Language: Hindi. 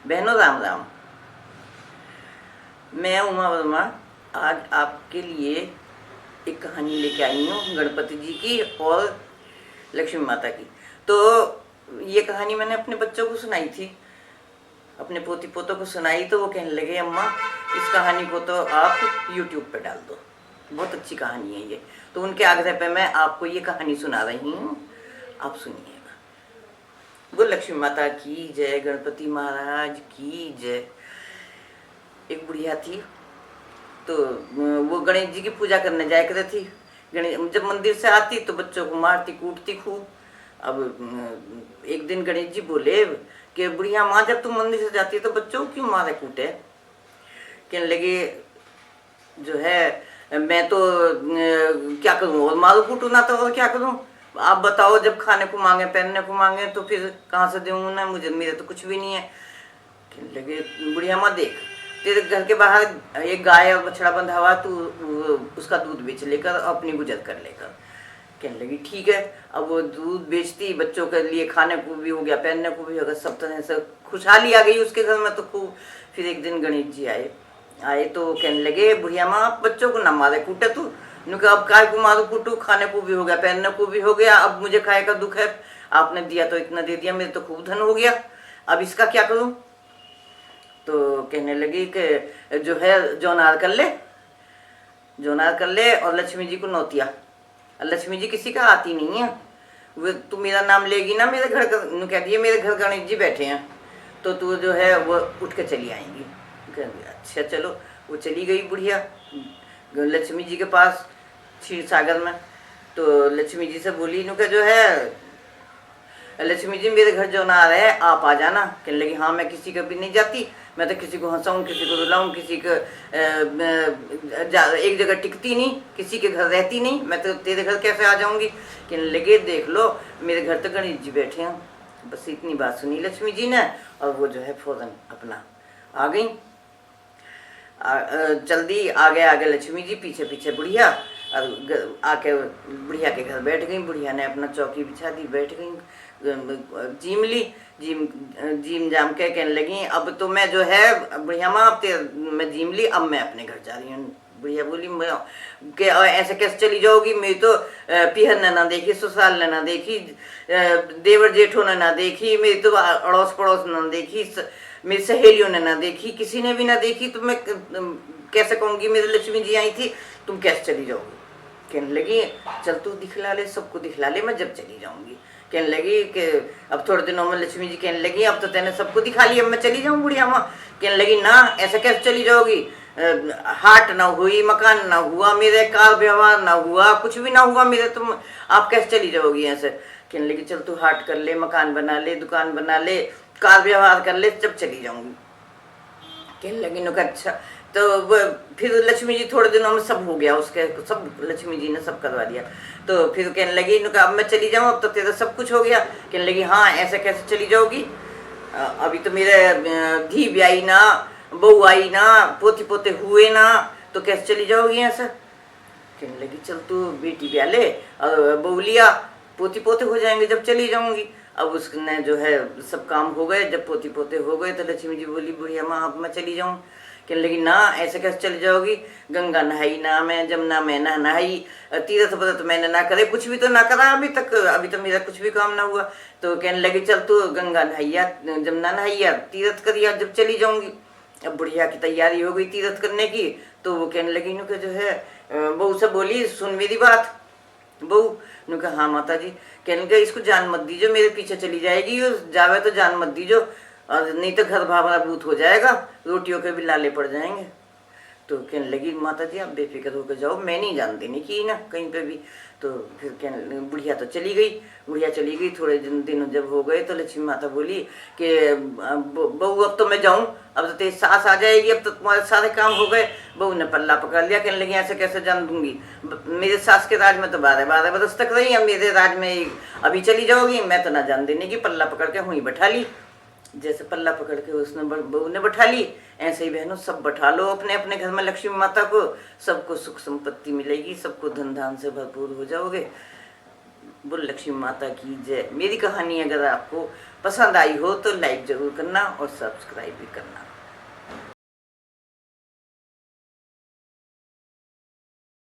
बहनों राम राम। मैं उमा वर्मा आज आपके लिए एक कहानी लेके आई हूँ गणपति जी की और लक्ष्मी माता की। तो ये कहानी मैंने अपने बच्चों को सुनाई थी, अपने पोती पोतों को सुनाई, तो वो कहने लगे अम्मा इस कहानी को तो आप YouTube पे डाल दो, बहुत अच्छी कहानी है ये। तो उनके आग्रह पे मैं आपको ये कहानी सुना रही हूँ, आप सुनिएगा। बोल लक्ष्मी माता की जय, गणपति महाराज की जय। एक बुढ़िया थी, तो वो गणेश जी की पूजा करने जाया करती थी। गणेश जब मंदिर से आती तो बच्चों को मारती कूटती खूब। अब एक दिन गणेश जी बोले कि बुढ़िया माँ जब तुम मंदिर से जाती है तो बच्चों को क्यों मारे कूटे? कहने लगे जो है मैं तो क्या करूँ, और मारू कूटू ना तो और क्या करूँ? आप बताओ, जब खाने को मांगे पहनने को मांगे तो फिर कहाँ से दूँ ना, मुझे मेरे तो कुछ भी नहीं है। कहने लगे बुढ़िया माँ देख, तेरे घर के बाहर एक गाय और बछड़ा बंधा हुआ, तू उसका दूध बेच लेकर अपनी गुजर कर लेकर। कहने लगी ठीक है। अब वो दूध बेचती, बच्चों के लिए खाने को भी हो गया, पहनने को भी हो गया, सब तरह से खुशहाली आ गई उसके घर में तो खूब। फिर एक दिन गणेश जी आए तो कहने लगे बुढ़िया माँ आप बच्चों को ना मारे कूटे तू। उन्होंने कहा अब काय को मारू कूटू, खाने को भी हो गया पहनने को भी हो गया, अब मुझे खाए का दुख है। आपने दिया तो इतना दे दिया, मेरे तो खूब धन हो गया, अब इसका क्या करूँ? तो कहने लगी कि जो है जोनार कर ले और लक्ष्मी जी को नौतिया। लक्ष्मी जी किसी का आती नहीं है, वो तू मेरा नाम लेगी ना, मेरे घर का कह दिए मेरे घर गणेश जी बैठे हैं तो तू जो है वो उठ के चली आएंगी। अच्छा चलो, वो चली गई बुढ़िया लक्ष्मी जी के पास क्षीर सागर में। तो लक्ष्मी जी से बोली नु जो है लक्ष्मी जी मेरे घर जो ना आ रहे हैं आप आ जाना। कहने लगी हाँ मैं किसी का भी नहीं जाती, मैं तो किसी को हंसाऊँ किसी को रुलाऊँ, किसी को एक जगह टिकती नहीं, किसी के घर रहती नहीं, मैं तो तेरे घर कैसे आ जाऊंगी? कहने लगे देख लो मेरे घर तो गणेश जी बैठे हैं। बस इतनी बात सुनी लक्ष्मी जी ने और वो जो है फौरन अपना आ गई। जल्दी आगे लक्ष्मी जी, पीछे पीछे बुढ़िया, और आके बुढ़िया के घर बैठ गई। बुढ़िया ने अपना चौकी बिछा दी, बैठ गई, जीम ली, जीम जाम के कहने लगी अब तो मैं जो है बुढ़िया माँ अब मैं जीम ली, अब मैं अपने घर जा रही हूँ। बुढ़िया बोली कि ऐसे कैसे चली जाओगी? मेरी तो पिहर ने ना देखी, ससुराल ने ना देखी, देवर जेठों ने ना देखी, मेरी तो अड़ोस पड़ोस ने ना देखी, मेरी सहेलियों ने ना देखी, किसी ने भी ना देखी, तो मैं कैसे कहूँगी मेरी लक्ष्मी जी आई थी, तुम कैसे चली जाओगी? कहने लगी चल तू दिखला ले, सबको दिखला ले, मैं जब चली जाऊंगी। कहने लगी कि अब थोड़े दिनों में लक्ष्मी जी कहने लगी अब तो तेने सबको दिखा लिया, अब मैं चली जाऊँ बुढ़िया माँ? कहने लगी ना ऐसे कैसे चली जाओगी? हाट ना हुई, मकान ना हुआ, मेरे कार व्यवहार ना हुआ, कुछ भी ना हुआ मेरे, तुम आप कैसे चली जाओगी ऐसे? कहने लगी चल तू हाट कर ले, मकान बना ले, दुकान बना ले, कार व्यवहार कर ले, जब चली जाऊंगी। कहने लगी नुका अच्छा। तो वो फिर लक्ष्मी जी थोड़े दिनों में सब हो गया उसके, सब लक्ष्मी जी ने सब करवा दिया। तो फिर कहने लगी नुका अब मैं चली जाऊँ, अब तो तेरा सब कुछ हो गया। कहने लगी हाँ ऐसे कैसे चली जाओगी? अभी तो मेरे धी भी आई ना, बहू आई ना, पोती पोते हुए ना, तो कैसे चली जाओगी ऐसा? कहने लगी चल तू बेटी ब्याह ले और बहू लिया, पोती पोते हो जाएंगे जब चली जाऊंगी। अब उसने जो है सब काम हो गए, जब पोती पोते हो गए तो लक्ष्मी जी बोली बुढ़िया माँ अब मैं चली जाऊँ। कहने लगी ना ऐसे कैसे चली जाओगी? गंगा नहाई ना मैं, जमुना में ना नहाई, तीर्थ व्रत मैंने ना करे, कुछ भी तो ना करा अभी तक, अभी तो मेरा कुछ भी काम ना हुआ। तो कहने लगी चल तू गंगा नहाइया, जमुना नहाइया, तीर्थ करिया, जब चली जाऊंगी। अब बुढ़िया की तैयारी हो गई तीर्थ करने की। तो वो कहने लगी नु जो है बहू से बोली सुन मेरी बात। बहू ने कहा हाँ माता जी। कहने लगा इसको जान मत दीजो, मेरे पीछे चली जाएगी, जावे तो जान मत दीजो, और नहीं तो घर भावनाभूत हो जाएगा, रोटियों के भी लाले पड़ जाएंगे। तो कहने लगी माता जी आप बेफिक्र होकर जाओ, मैं नहीं जान देने की ना कहीं पे भी। तो फिर कहने बुढ़िया तो चली गई। बुढ़िया चली गई, थोड़े दिन जब हो गए तो लक्ष्मी माता बोली कि बहू अब तो मैं जाऊँ, अब तो तेरी सास आ जाएगी, अब तो तुम्हारे सारे काम हो गए। बहू ने पल्ला पकड़ लिया, कहने लगी ऐसे कैसे जान दूंगी? मेरे सास के राज में तो 12 बरस तक रही, अब मेरे राज में अभी चली जाओगी? मैं तो ना जान देने की। पल्ला पकड़ के हुई बैठा ली, जैसे पल्ला पकड़ के उसने बहू ने बैठा ली, ऐसे ही बहनों सब बैठा लो अपने अपने घर में लक्ष्मी माता को, सबको सुख संपत्ति मिलेगी, सबको धन धान से भरपूर हो जाओगे। बोल लक्ष्मी माता की जय। मेरी कहानी अगर आपको पसंद आई हो तो लाइक ज़रूर करना और सब्सक्राइब भी करना।